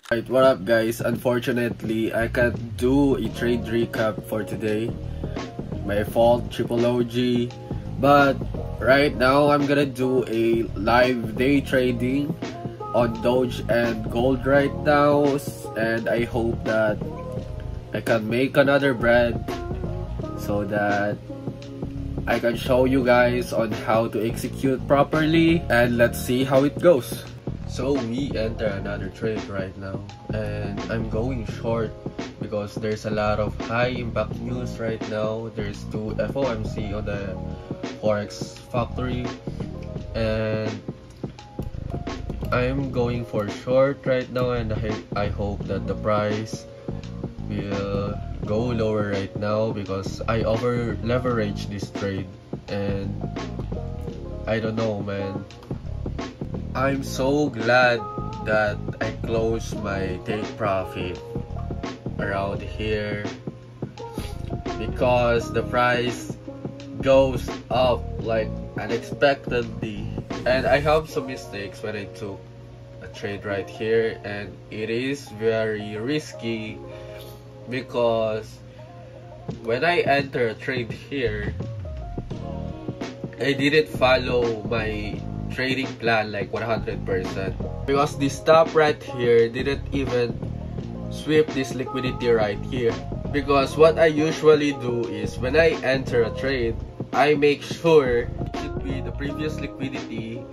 Right, what up guys? Unfortunately, I can't do a trade recap for today. My fault, Triple OG. But right now, I'm gonna do a live day trading on Doge and Gold right now. And I hope that I can make another bread so that I can show you guys on how to execute properly. And let's see how it goes. So we enter another trade right now, and I'm going short because there's a lot of high impact news right now. There's two FOMC on the Forex Factory, and I'm going for short right now, and I hope that the price will go lower right now because I over leverage this trade, and I don't know, man. I'm so glad that I closed my take profit around here because the price goes up like unexpectedly, and I have some mistakes when I took a trade right here, and it is very risky because when I enter a trade here, I didn't follow my trading plan like 100% because this stop right here didn't even sweep this liquidity right here. Because what I usually do is when I enter a trade, I make sure the previous liquidity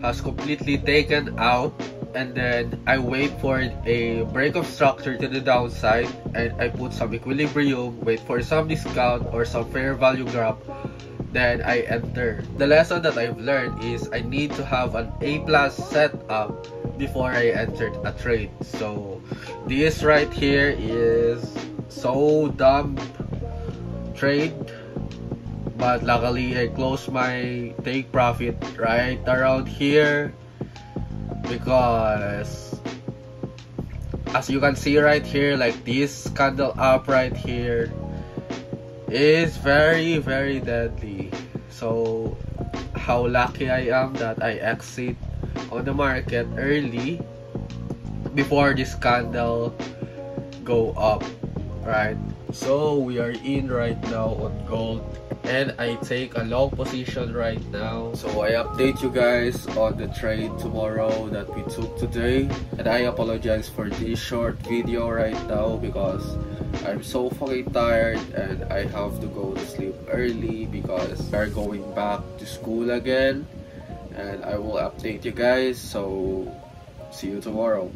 has completely taken out, and then I wait for a break of structure to the downside, and I put some equilibrium, wait for some discount or some fair value gap, then I enter. The lesson that I've learned is I need to have an A+ setup before I entered a trade. So this right here is so dumb trade, but luckily I closed my take profit right around here because as you can see right here, like this candle up right here is very deadly. So how lucky I am that I exit on the market early before this candle go up, right? So we are in right now on gold, and I take a long position right now. So I update you guys on the trade tomorrow that we took today, and I apologize for this short video right now because I'm so fucking tired and I have to go to sleep early because we're going back to school again, and I will update you guys. So see you tomorrow.